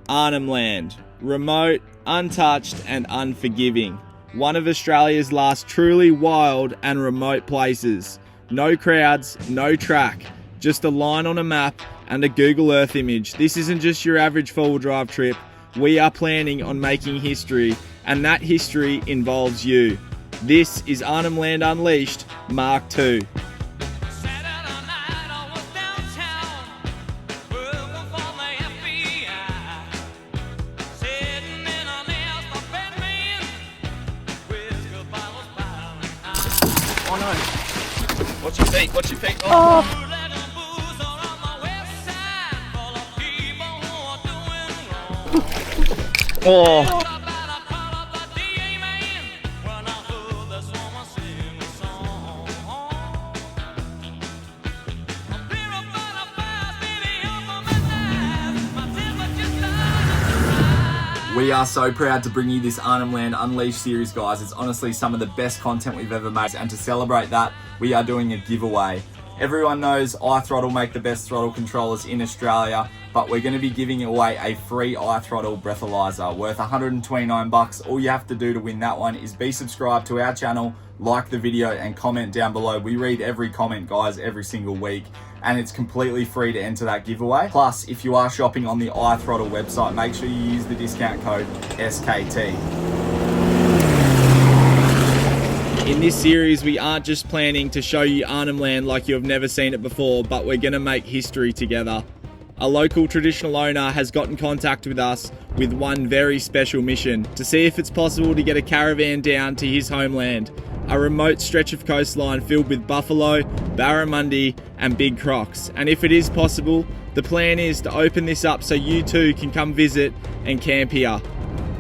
Arnhem Land. Remote, untouched and unforgiving. One of Australia's last truly wild and remote places. No crowds, no track, just a line on a map and a Google Earth image. This isn't just your average four-wheel drive trip. We are planning on making history, and that history involves you. This is Arnhem Land Unleashed Mark II. Oh no. Watch your feet, watch your feet. Oh. Oh. We are so proud to bring you this Arnhem Land Unleashed series, guys. It's honestly some of the best content we've ever made, and to celebrate that, we are doing a giveaway. Everyone knows iThrottle make the best throttle controllers in Australia, but we're going to be giving away a free iThrottle breathalyzer worth 129 bucks. All you have to do to win that one is be subscribed to our channel, like the video and comment down below. We read every comment, guys, every single week, and it's completely free to enter that giveaway. Plus, if you are shopping on the iThrottle website, make sure you use the discount code SKT. In this series, we aren't just planning to show you Arnhem Land like you have never seen it before, but we're going to make history together. A local traditional owner has got in contact with us with one very special mission, to see if it's possible to get a caravan down to his homeland, a remote stretch of coastline filled with buffalo, barramundi and big crocs. And if it is possible, the plan is to open this up so you too can come visit and camp here.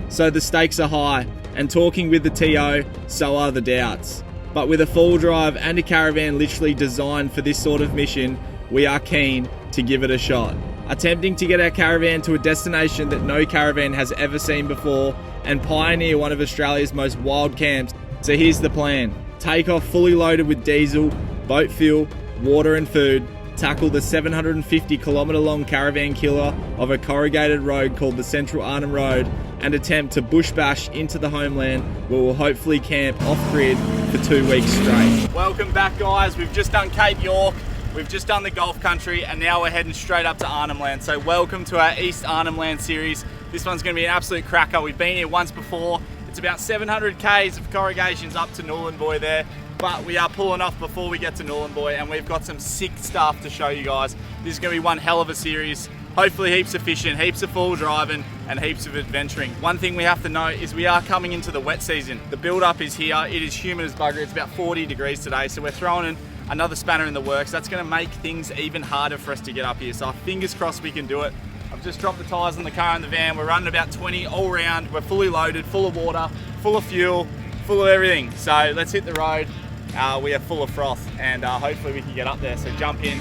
So the stakes are high, and talking with the TO, so are the doubts. But with a four-wheel drive and a caravan literally designed for this sort of mission, we are keen to give it a shot. Attempting to get our caravan to a destination that no caravan has ever seen before and pioneer one of Australia's most wild camps. So here's the plan. Take off fully loaded with diesel, boat fuel, water and food, tackle the 750 kilometre long caravan killer of a corrugated road called the Central Arnhem Road, and attempt to bush bash into the homeland where we'll hopefully camp off-grid for 2 weeks straight. Welcome back, guys. We've just done Cape York, we've just done the Gulf Country, and now we're heading straight up to Arnhem Land. So welcome to our East Arnhem Land series. This one's going to be an absolute cracker. We've been here once before. It's about 700 k's of corrugations up to Ningaloo there, but we are pulling off before we get to Ningaloo, and we've got some sick stuff to show you guys. This is going to be one hell of a series. Hopefully heaps of fishing, heaps of full driving and heaps of adventuring. One thing we have to note is we are coming into the wet season. The build up is here. It is humid as bugger. It's about 40 degrees today, so we're throwing in another spanner in the works. That's going to make things even harder for us to get up here, so fingers crossed we can do it. I've just dropped the tyres on the car and the van. We're running about 20 all round. We're fully loaded, full of water, full of fuel, full of everything. So let's hit the road. We are full of froth, and hopefully we can get up there, so jump in.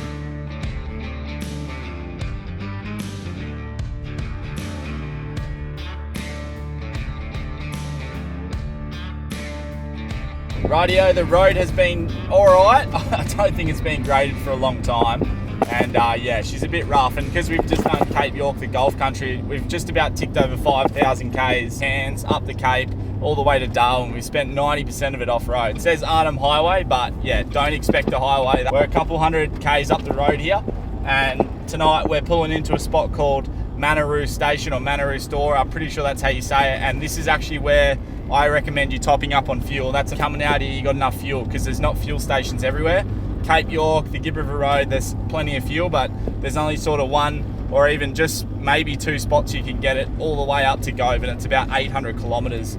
Rightio, the road has been alright. I don't think it's been graded for a long time. And yeah, she's a bit rough. And because we've just done Cape York, the Gulf Country, we've just about ticked over 5,000 k's, hands up the Cape, all the way to Darwin. We've spent 90% of it off-road. It says Arnhem Highway, but yeah, don't expect a highway. We're a couple hundred k's up the road here. And tonight we're pulling into a spot called Ningaloo Station or Ningaloo Store. I'm pretty sure that's how you say it. And this is actually where I recommend you topping up on fuel. That's coming out here, you got enough fuel, because there's not fuel stations everywhere. Cape York, the Gibb River Road, there's plenty of fuel, but there's only sort of one or even just maybe 2 spots you can get it all the way up to Gove, and it's about 800 kilometres.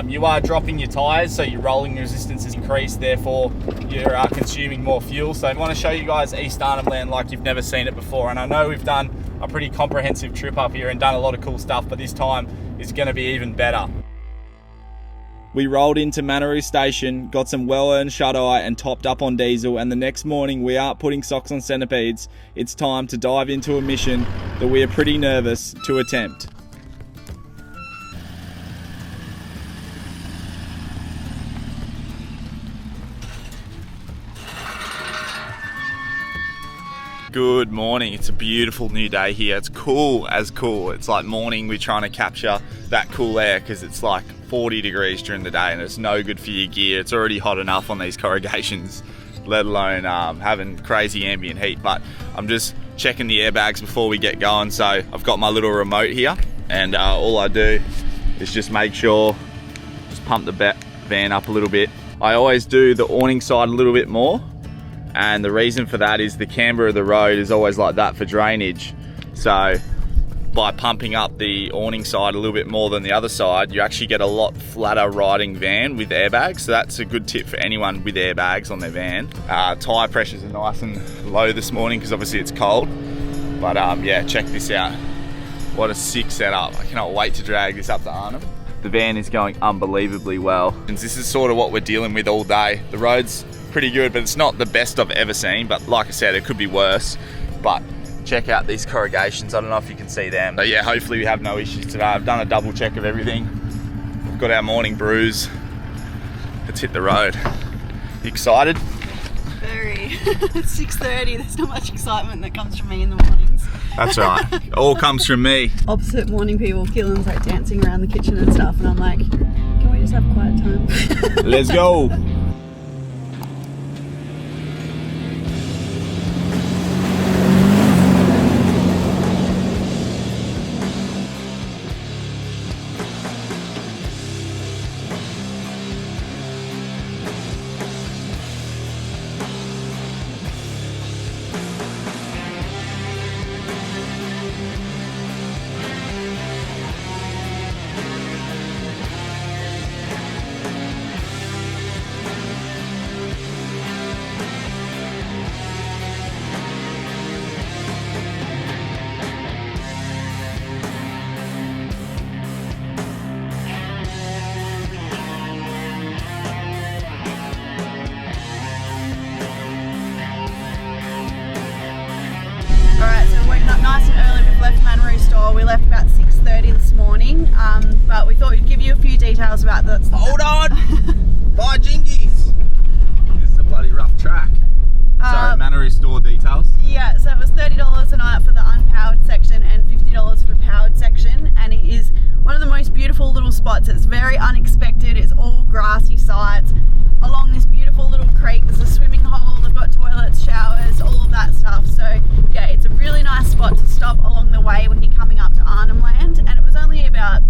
You are dropping your tyres, so your rolling resistance is increased, therefore you're consuming more fuel. So I want to show you guys East Arnhem Land like you've never seen it before. And I know we've done a pretty comprehensive trip up here and done a lot of cool stuff, but this time is going to be even better. We rolled into Ningaloo Station, got some well-earned shut-eye and topped up on diesel, and the next morning we aren't putting socks on centipedes. It's time to dive into a mission that we are pretty nervous to attempt. Good morning. It's a beautiful new day here. It's cool as cool. It's like morning. We're trying to capture that cool air because it's like 40 degrees during the day and it's no good for your gear. It's already hot enough on these corrugations, let alone having crazy ambient heat. But I'm just checking the airbags before we get going. So I've got my little remote here and all I do is just make sure, just pump the van up a little bit. I always do the awning side a little bit more. And the reason for that is the camber of the road is always like that for drainage. So by pumping up the awning side a little bit more than the other side, you actually get a lot flatter riding van with airbags. So that's a good tip for anyone with airbags on their van. Tyre pressures are nice and low this morning because obviously it's cold. But yeah, check this out. What a sick setup. I cannot wait to drag this up to Arnhem. The van is going unbelievably well. And this is sort of what we're dealing with all day. The road's pretty good, but it's not the best I've ever seen. But like I said, it could be worse. But check out these corrugations. I don't know if you can see them. But yeah, hopefully we have no issues today. I've done a double check of everything. We've got our morning brews. Let's hit the road. You excited? Very. It's 6:30. There's not much excitement that comes from me in the mornings. That's right. All comes from me. Opposite morning people. Keelan's like dancing around the kitchen and stuff, and I'm like, can we just have quiet time? Let's go. Nice and early. We've left Ningaloo store. We left about 6:30 this morning, but we thought we'd give you a few details about the... Hold on! Bye, Jingies! This is a bloody rough track. Sorry, Ningaloo store details. Yeah, so it was $30 a night for the unpowered section and $50 for the powered section, and it is one of the most beautiful little spots. It's very unexpected. It's all grassy sites along this beautiful little creek. There's a swimming hole, they've got toilets, showers, all of that stuff. So yeah, it's a really nice spot to stop along the way when you're coming up to Arnhem Land, and it was only about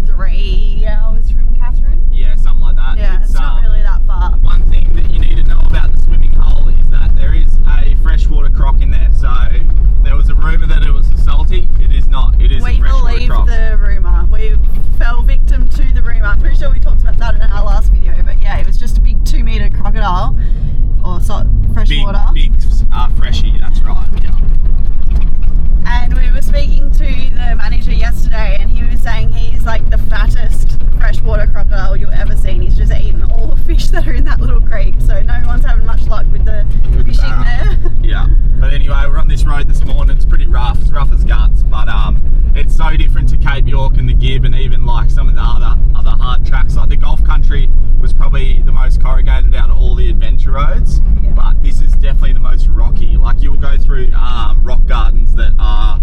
3 hours from Catherine. Yeah, something like that. Yeah, it's not really that far. One thing that you need to know about the swimming hole is that there is a freshwater croc in there. So there was a rumour that it was salty. It is not. It is a freshwater croc. We believe the rumour. We fell victim to the rumour. I'm pretty sure we talked about that in our last video, but yeah, it was just a big 2-metre crocodile, or freshwater. Big freshie, that's right, yeah. And we were speaking to the manager yesterday, and he was saying he's like the fattest freshwater crocodile you'll ever seen. He's just eaten all the fish that are in that little creek, so no one's having much luck with the fishing there. Yeah, but anyway, we're on this road this morning. It's pretty rough. It's rough as guts, but it's so different to Cape York and the Gib, and even like some of the other hard tracks. Like the Gulf Country was probably the most corrugated out of all the adventure roads, yeah. But this is definitely the most rocky. Like you'll go through rock gardens that are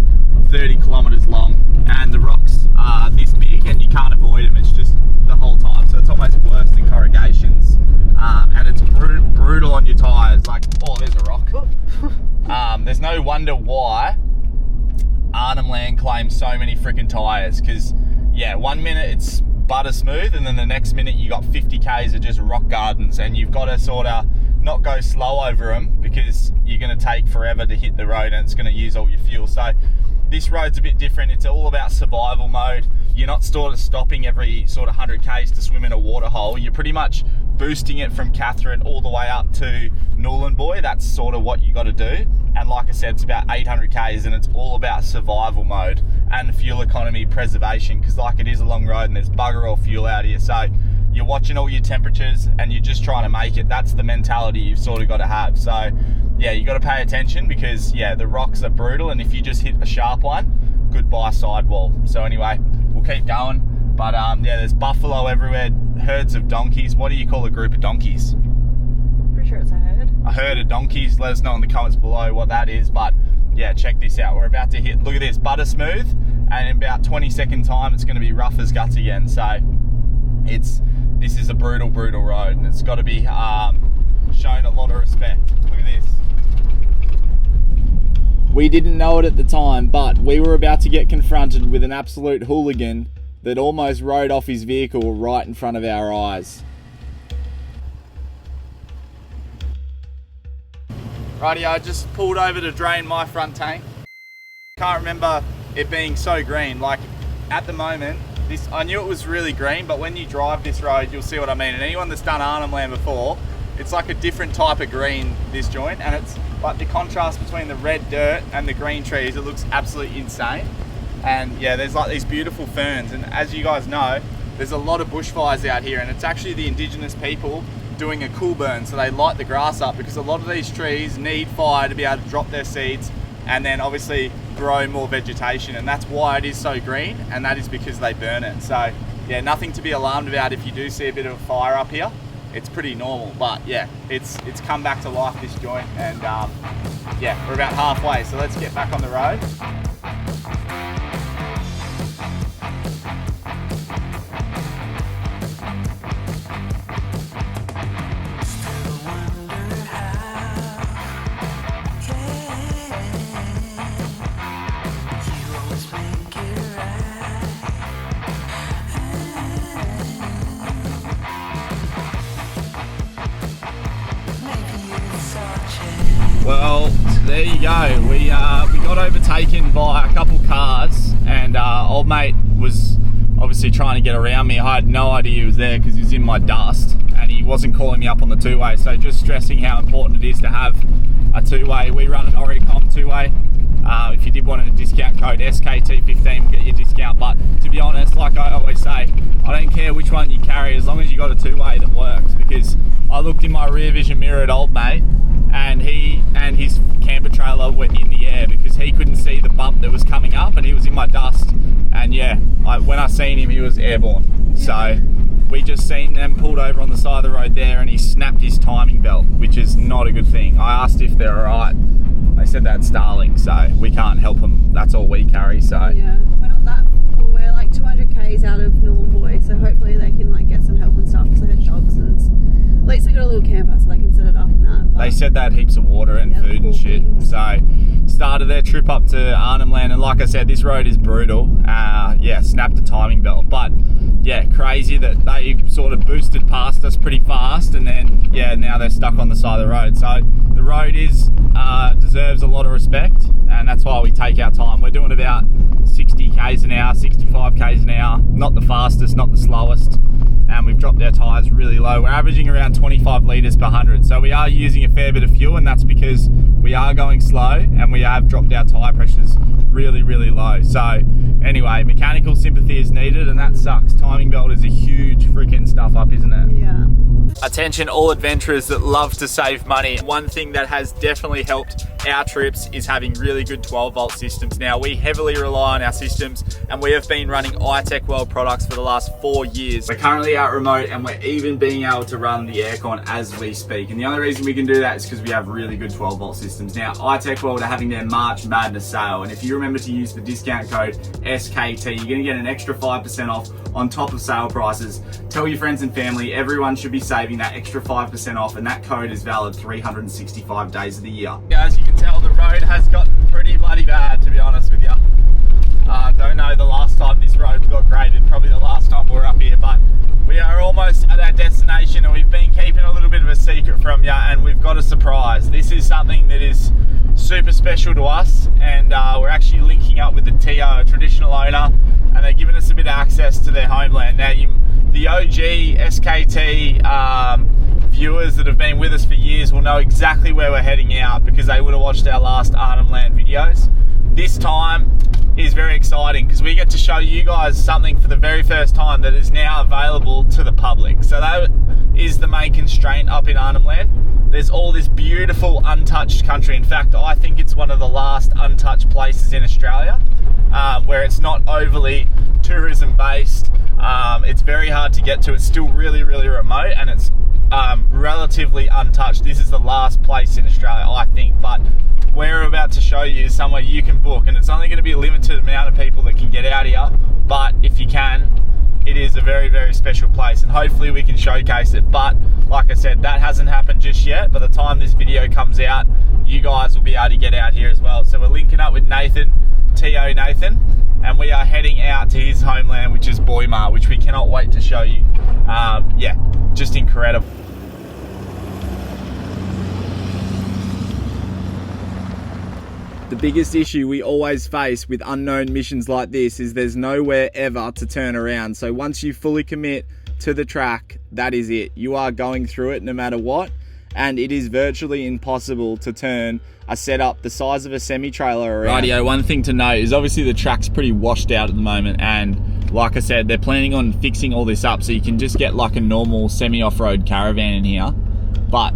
30 kilometres long, and the rocks are this big, and you can't avoid them. It's just the whole time, so it's almost worse than corrugations, and it's brutal on your tyres. Like, oh, there's a rock. There's no wonder why Arnhem Land claims so many freaking tyres, because yeah, 1 minute it's butter smooth, and then the next minute you got 50 k's of just rock gardens, and you've got to sort of not go slow over them because you're going to take forever to hit the road and it's going to use all your fuel. So this road's a bit different. It's all about survival mode. You're not sort of stopping every sort of 100 k's to swim in a water hole. You're pretty much boosting it from Catherine all the way up to Ningaloo. That's sort of what you got to do. And like I said, it's about 800 k's, and it's all about survival mode and fuel economy preservation, because like it is a long road and there's bugger all fuel out here. So you're watching all your temperatures and you're just trying to make it. That's the mentality you've sort of got to have. So yeah, you got to pay attention, because yeah, the rocks are brutal, and if you just hit a sharp one, goodbye sidewall. So anyway, we'll keep going. But yeah, there's buffalo everywhere, herds of donkeys. What do you call a group of donkeys? sure it's a herd. A herd of donkeys. Let us know in the comments below what that is. But yeah, check this out. We're about to hit, look at this, butter smooth, and in about 20-second time it's going to be rough as guts again. So this is a brutal road, and it's got to be shown a lot of respect. Look at this. We didn't know it at the time, but we were about to get confronted with an absolute hooligan that almost rode off his vehicle right in front of our eyes. Rightio, I just pulled over to drain my front tank. Can't remember it being so green. Like at the moment, I knew it was really green, but when you drive this road, you'll see what I mean. And anyone that's done Arnhem Land before, it's like a different type of green, this joint, and it's like the contrast between the red dirt and the green trees, it looks absolutely insane. And yeah, there's like these beautiful ferns, and as you guys know, there's a lot of bushfires out here, and it's actually the indigenous people doing a cool burn, so they light the grass up, because a lot of these trees need fire to be able to drop their seeds and then obviously grow more vegetation, and that's why it is so green, and that is because they burn it. So yeah, nothing to be alarmed about if you do see a bit of a fire up here. It's pretty normal, but yeah, it's come back to life, this joint, and yeah, we're about halfway, so let's get back on the road. Well, there you go. We got overtaken by a couple cars, and old mate was obviously trying to get around me. I had no idea he was there because he was in my dust, and he wasn't calling me up on the two-way. So just stressing how important it is to have a two-way. We run an Oricom two-way. If you did want a discount code, SKT15 will get you a discount. But to be honest, like I always say, I don't care which one you carry as long as you got a two-way that works. Because I looked in my rear vision mirror at old mate, and he and his camper trailer were in the air because he couldn't see the bump that was coming up, and he was in my dust. And yeah, when I seen him, he was airborne. So we just seen them pulled over on the side of the road there, and he snapped his timing belt, which is not a good thing. I asked if they're alright. They said that's Starlink, so we can't help them. That's all we carry. So yeah, we're not that. We're like 200 k's out of Northern Boy, so hopefully they can like get some help and stuff, because they had dogs, and at least they got a little camper so they can set it up and that. But they said they had heaps of water and food and shit. So started their trip up to Arnhem Land, and like I said, this road is brutal. Yeah, snapped the timing belt, but yeah, crazy that they sort of boosted past us pretty fast, and then yeah, now they're stuck on the side of the road. So the road is deserves a lot of respect, and that's why we take our time. We're doing about 60 k's an hour, 65 k's an hour, not the fastest, not the slowest, and we've dropped our tyres really low. We're averaging around 25 litres per 100, so we are using a fair bit of fuel, and that's because we are going slow and we have dropped our tyre pressures really low. So anyway, mechanical sympathy is needed, and that sucks. Timing belt is a huge freaking stuff up, isn't it? Yeah. Attention all adventurers that love to save money. One thing that has definitely helped our trips is having really good 12-volt systems. Now, we heavily rely on our systems, and we have been running iTech World products for the last 4 years. We're currently out remote, and we're even being able to run the aircon as we speak. And the only reason we can do that is because we have really good 12-volt systems. Now, iTech World are having their March Madness sale, and if you remember to use the discount code SKT, you're going to get an extra 5% off on top of sale prices. Tell your friends and family, everyone should be saving that extra 5% off, and that code is valid 365 days of the year. As you can tell, the road has gotten pretty bloody bad, to be honest with you. Don't know the last time this road got graded, probably the last time we were up here, but we are almost at our destination, and we've been keeping a little bit of a secret from you, and we've got a surprise. This is something that is super special to us, and we're actually linking up with the TO, a traditional owner, and they're giving us a bit of access to their homeland. Now, the OG SKT viewers that have been with us for years will know exactly where we're heading out, because they would have watched our last Arnhem Land videos. This time is very exciting because we get to show you guys something for the very first time that is now available to the public. So that is the main constraint up in Arnhem Land. There's all this beautiful untouched country. In fact, I think it's one of the last untouched places in Australia, where it's not overly tourism based. It's very hard to get to. It's still really remote, and it's relatively untouched. This is the last place in Australia, I think, but we're about to show you somewhere you can book, and it's only going to be a limited amount of people that can get out here, but if you can, it is a very, very special place, and hopefully we can showcase it. But like I said, that hasn't happened just yet. By the time this video comes out, you guys will be able to get out here as well. So we're linking up with Nathan, T.O. Nathan, and we are heading out to his homeland, which is Boimar, which we cannot wait to show you. Yeah, just incredible. The biggest issue we always face with unknown missions like this is there's nowhere ever to turn around. So once you fully commit to the track, that is it. You are going through it no matter what, and it is virtually impossible to turn a setup the size of a semi-trailer around. Rightio, one thing to note is obviously the track's pretty washed out at the moment, and like I said, they're planning on fixing all this up so you can just get like a normal semi-off-road caravan in here. But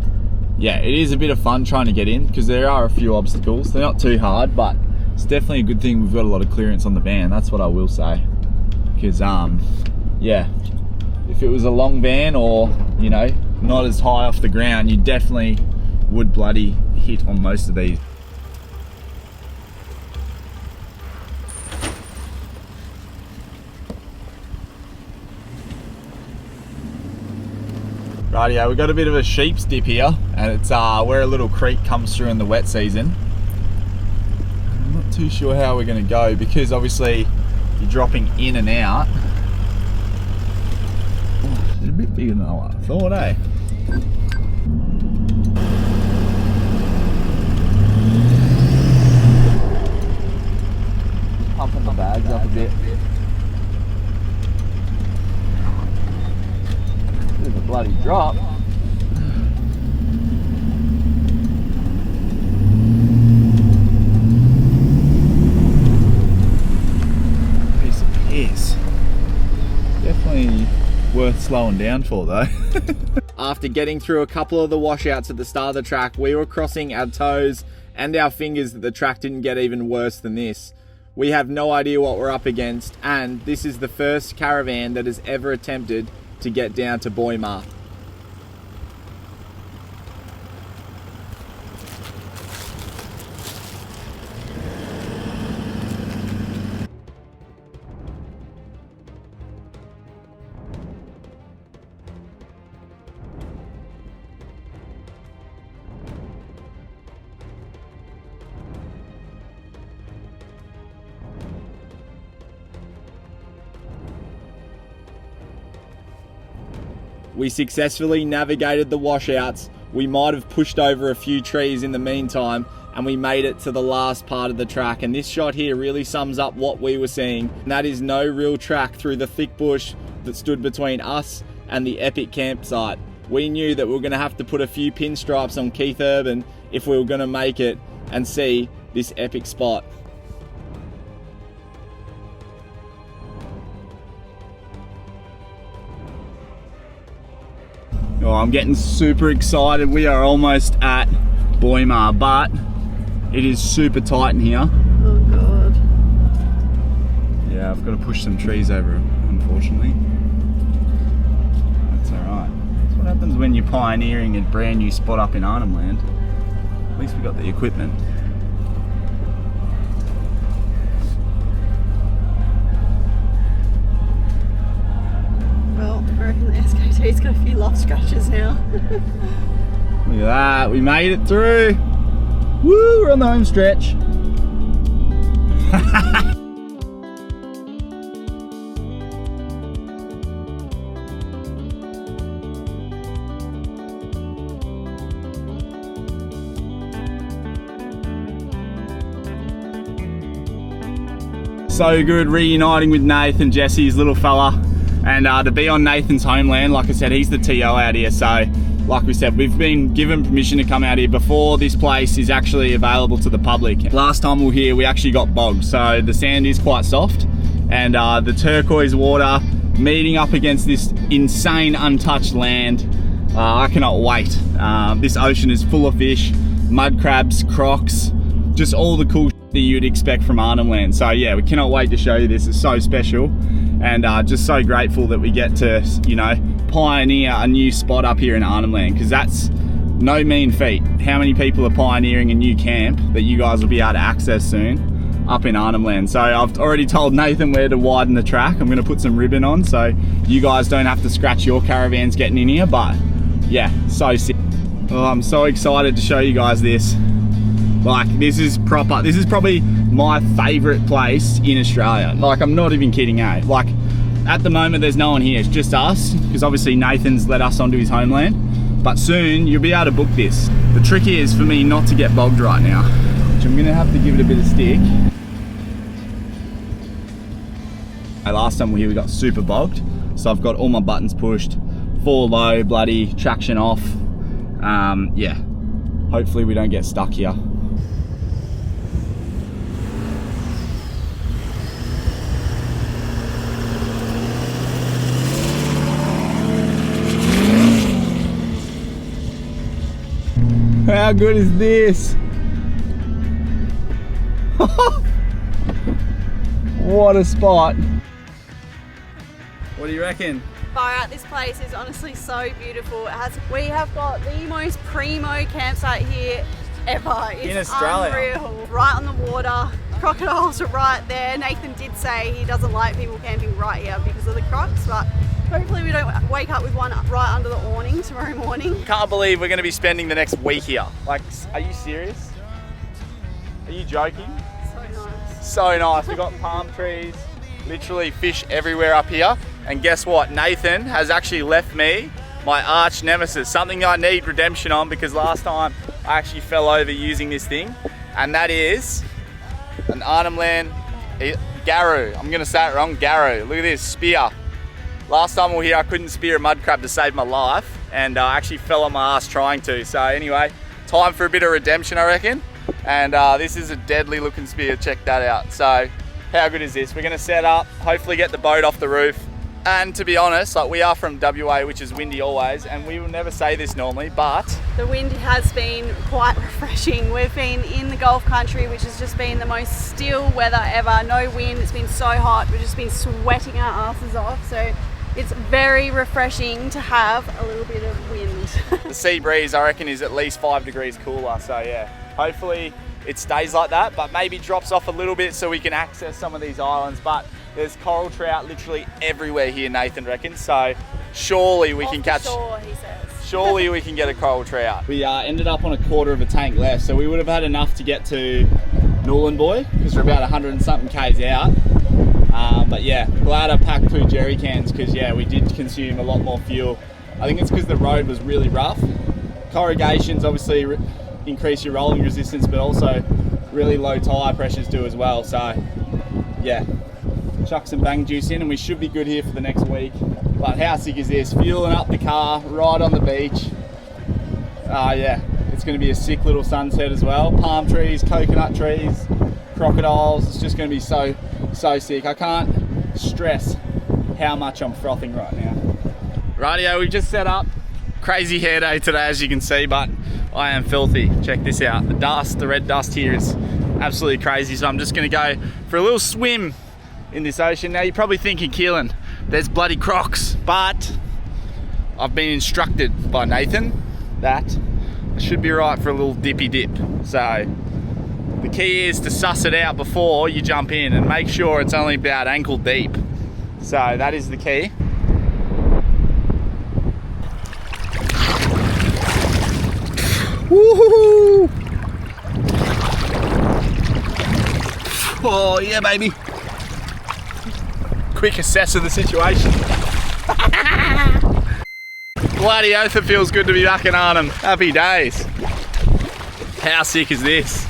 yeah, it is a bit of fun trying to get in because there are a few obstacles. They're not too hard, but it's definitely a good thing we've got a lot of clearance on the van. That's what I will say. Because, yeah, if it was a long van or, you know, not as high off the ground, you definitely would bloody hit on most of these. Rightio, we've got a bit of a sheep's dip here, and it's where a little creek comes through in the wet season. I'm not too sure how we're going to go because obviously you're dropping in and out. Oh, it's a bit bigger than I thought, eh? Pumping the bags up a bit. Bit of a bloody drop. Piece of piss. Definitely worth slowing down for though. After getting through a couple of the washouts at the start of the track, we were crossing our toes and our fingers that the track didn't get even worse than this. We have no idea what we're up against, and this is the first caravan that has ever attempted to get down to Boimar. We successfully navigated the washouts. We might have pushed over a few trees in the meantime, and we made it to the last part of the track. And this shot here really sums up what we were seeing. And that is no real track through the thick bush that stood between us and the epic campsite. We knew that we were going to have to put a few pinstripes on Keith Urban if we were going to make it and see this epic spot. Oh, I'm getting super excited. We are almost at Boimar, but it is super tight in here. Oh god. Yeah, I've got to push some trees over, unfortunately. That's alright. That's what happens when you're pioneering a brand new spot up in Arnhem Land. At least we got the equipment. Well, I reckon the SKT's got a few love scratches now. Look at that, we made it through. Woo, we're on the home stretch. So good reuniting with Nathan, Jesse's little fella. And to be on Nathan's homeland, like I said, he's the TO out here. So, like we said, we've been given permission to come out here before this place is actually available to the public. Last time we were here, we actually got bogged. So the sand is quite soft, and the turquoise water meeting up against this insane untouched land. I cannot wait. This ocean is full of fish, mud crabs, crocs, just all the cool that you'd expect from Arnhem Land. So yeah, we cannot wait to show you this. It's so special, and just so grateful that we get to, you know, pioneer a new spot up here in Arnhem Land, because that's no mean feat. How many people are pioneering a new camp that you guys will be able to access soon up in Arnhem Land? So I've already told Nathan where to widen the track. I'm gonna put some ribbon on so you guys don't have to scratch your caravans getting in here, but yeah, so sick. Oh, I'm so excited to show you guys this. Like, this is proper. This is probably my favorite place in Australia. Like, I'm not even kidding, eh? Like, at the moment there's no one here, it's just us, because obviously Nathan's let us onto his homeland, but soon you'll be able to book this. The trick is for me not to get bogged right now, which I'm gonna have to give it a bit of stick. Last time we were here we got super bogged, so I've got all my buttons pushed, 4 low, bloody traction off. Yeah, hopefully we don't get stuck here. How good is this? What a spot. What do you reckon? Far out, this place is honestly so beautiful. We have got the most primo campsite here ever. It's in Australia. Unreal. Right on the water. Crocodiles are right there. Nathan did say he doesn't like people camping right here because of the crocs, but hopefully we don't wake up with one right under the awning tomorrow morning. Can't believe we're going to be spending the next week here. Like, are you serious? Are you joking? So nice. So nice. We've got palm trees, literally fish everywhere up here. And guess what? Nathan has actually left me my arch nemesis, something I need redemption on, because last time I actually fell over using this thing, and that is an Arnhem Land Garoo. I'm going to say it wrong, Garoo. Look at this, spear. Last time we were here I couldn't spear a mud crab to save my life, and I actually fell on my ass trying to. So anyway, time for a bit of redemption, I reckon. And this is a deadly looking spear, check that out. So how good is this? We're going to set up, hopefully get the boat off the roof. And to be honest, like, we are from WA, which is windy always, and we will never say this normally, but the wind has been quite refreshing. We've been in the Gulf country, which has just been the most still weather ever. No wind, it's been so hot, we've just been sweating our asses off. So it's very refreshing to have a little bit of wind. The sea breeze, I reckon, is at least 5 degrees cooler. So yeah, hopefully it stays like that, but maybe drops off a little bit so we can access some of these islands. But there's coral trout literally everywhere here, Nathan reckons. So surely we can catch. Shore, he says. Surely we can get a coral trout. We ended up on a quarter of a tank left, so we would have had enough to get to Noolanboy, because we're about 100 and something k's out. But yeah, glad I packed 2 jerry cans, because yeah, we did consume a lot more fuel. I think it's because the road was really rough. Corrugations obviously increase your rolling resistance, but also really low tyre pressures do as well. So yeah, chuck some bang juice in and we should be good here for the next week. But how sick is this? Fueling up the car right on the beach. Yeah, it's going to be a sick little sunset as well. Palm trees, coconut trees, crocodiles. It's just going to be so sick. I can't stress how much I'm frothing right now. Rightio, we've just set up. Crazy hair day today, as you can see, but I am filthy. Check this out. The dust, the red dust here is absolutely crazy. So I'm just going to go for a little swim in this ocean. Now you're probably thinking, Keelan, there's bloody crocs, but I've been instructed by Nathan that I should be right for a little dippy dip. So the key is to suss it out before you jump in and make sure it's only about ankle deep. So that is the key. Woohoo! Oh yeah, baby. Quick assess of the situation. Bloody oath, it feels good to be back in Arnhem. Happy days. How sick is this?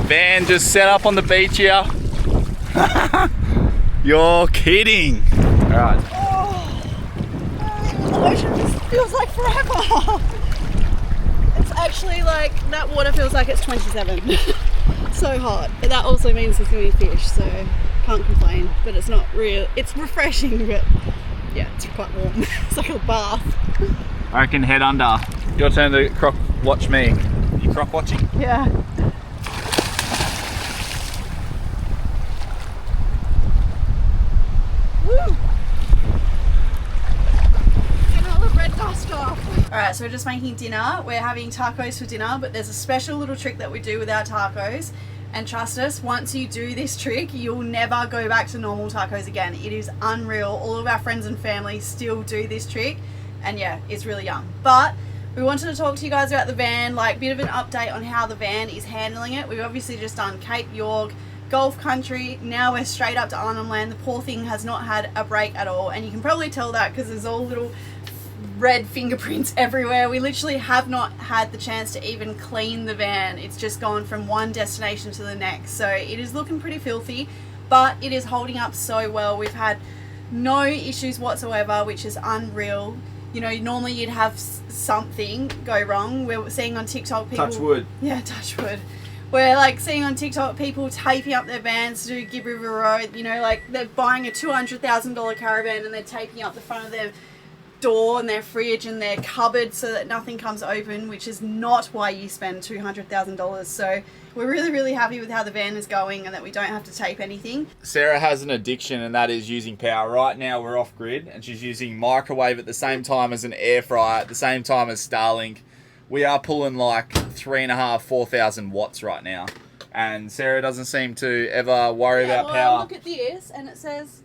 Van just set up on the beach here. You're kidding. All right. Oh, the ocean just feels like forever. It's actually like, that water feels like it's 27. So hot, but that also means there's gonna be fish, so can't complain. But it's not real, it's refreshing, but yeah, it's quite warm. It's like a bath. I reckon head under. Your turn to croc watch me. You croc watching? Yeah. Alright, so we're just making dinner. We're having tacos for dinner, but there's a special little trick that we do with our tacos. And trust us, once you do this trick, you'll never go back to normal tacos again. It is unreal. All of our friends and family still do this trick. And yeah, it's really yum. But we wanted to talk to you guys about the van, like a bit of an update on how the van is handling it. We've obviously just done Cape York, Gulf Country, now we're straight up to Arnhem Land. The poor thing has not had a break at all, and you can probably tell that because there's all little red fingerprints everywhere. We literally have not had the chance to even clean the van. It's just gone from one destination to the next, so it is looking pretty filthy, but it is holding up so well. We've had no issues whatsoever, which is unreal. You know, normally you'd have something go wrong. We're seeing on TikTok people... Touch wood. Yeah, touch wood. We're like seeing on TikTok people taping up their vans to do Gibb River Road. You know, like they're buying a $200,000 caravan and they're taping up the front of their door and their fridge and their cupboard so that nothing comes open, which is not why you spend $200,000. So we're really, really happy with how the van is going and that we don't have to tape anything. Sarah has an addiction, and that is using power. Right now we're off grid and she's using microwave at the same time as an air fryer, at the same time as Starlink. We are pulling like 3,500-4,000 watts right now, and Sarah doesn't seem to ever worry about power. Look at this and it says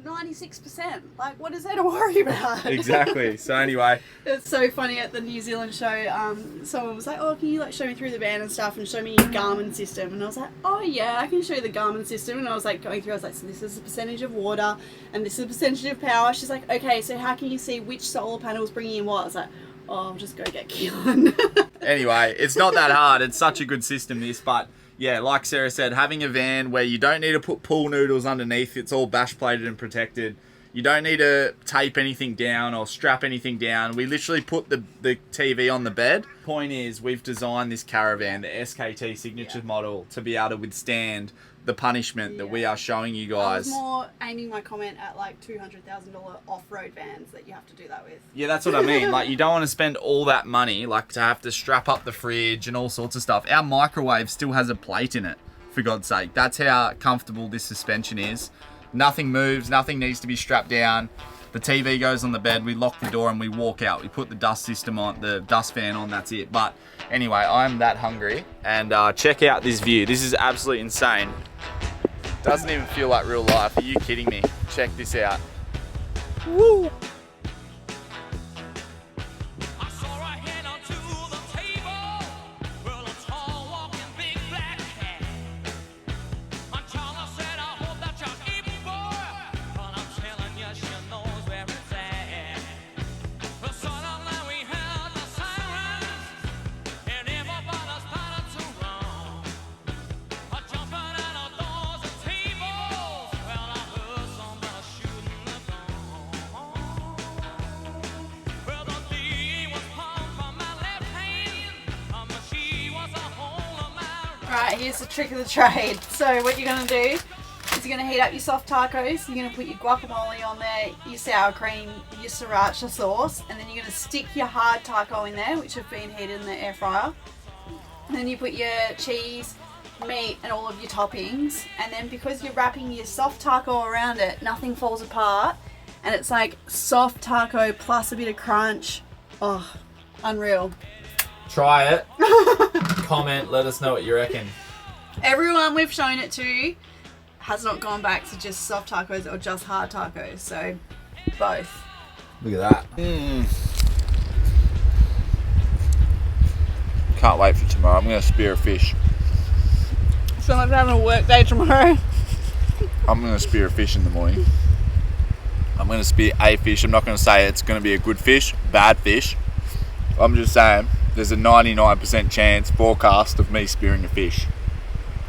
96%. Like, what is there to worry about? Exactly. So anyway, it's so funny at the New Zealand show. Someone was like, "Oh, can you like show me through the van and stuff and show me your Garmin system?" And I was like, "Oh yeah, I can show you the Garmin system." And I was like going through. I was like, "So this is the percentage of water and this is the percentage of power." She's like, "Okay, so how can you see which solar panel is bringing in what?" I was like, "Oh, I'll just go get Keelan." Anyway, it's not that hard. It's such a good system, this. But yeah, like Sarah said, having a van where you don't need to put pool noodles underneath, it's all bash plated and protected. You don't need to tape anything down or strap anything down. We literally put the TV on the bed. Point is, we've designed this Caravan, the SKT Signature model, to be able to withstand the punishment that we are showing you guys. I was more aiming my comment at like $200,000 off-road vans that you have to do that with. Yeah, that's what I mean. Like, you don't want to spend all that money, like to have to strap up the fridge and all sorts of stuff. Our microwave still has a plate in it, for God's sake. That's how comfortable this suspension is. Nothing moves, nothing needs to be strapped down. The TV goes on the bed, we lock the door and we walk out. We put the dust system on, the dust fan on, that's it. But anyway, I'm that hungry, and check out this view. This is absolutely insane. Doesn't even feel like real life. Are you kidding me? Check this out. Woo! Alright, here's the trick of the trade. So what you're going to do is you're going to heat up your soft tacos, you're going to put your guacamole on there, your sour cream, your sriracha sauce, and then you're going to stick your hard taco in there, which have been heated in the air fryer. And then you put your cheese, meat, and all of your toppings. And then because you're wrapping your soft taco around it, nothing falls apart. And it's like soft taco plus a bit of crunch. Oh, unreal. Try it. Comment, let us know what you reckon. Everyone we've shown it to has not gone back to just soft tacos or just hard tacos, so both. Look at that. Can't wait for tomorrow. I'm going to spear a fish. So I'm having a work day tomorrow. I'm going to spear a fish in the morning. I'm going to spear a fish. I'm not going to say it's going to be a good fish, bad fish. I'm just saying there's a 99% chance forecast of me spearing a fish.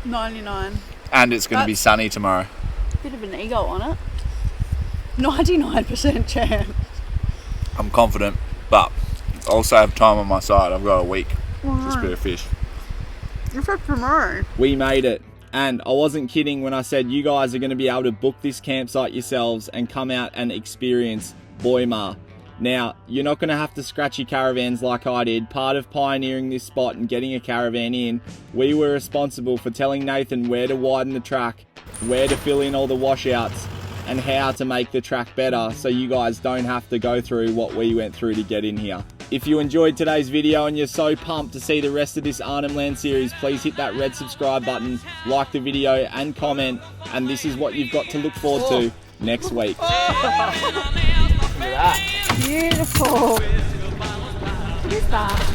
99. And it's going to be sunny tomorrow. Bit of an ego on it. 99% chance. I'm confident, but I also have time on my side. I've got a week to spear a fish. It's for tomorrow. We made it. And I wasn't kidding when I said you guys are going to be able to book this campsite yourselves and come out and experience Boima. Now, you're not going to have to scratch your caravans like I did. Part of pioneering this spot and getting a caravan in, we were responsible for telling Nathan where to widen the track, where to fill in all the washouts, and how to make the track better so you guys don't have to go through what we went through to get in here. If you enjoyed today's video and you're so pumped to see the rest of this Arnhem Land series, please hit that red subscribe button, like the video and comment, and this is what you've got to look forward to next week. Beautiful. What is that?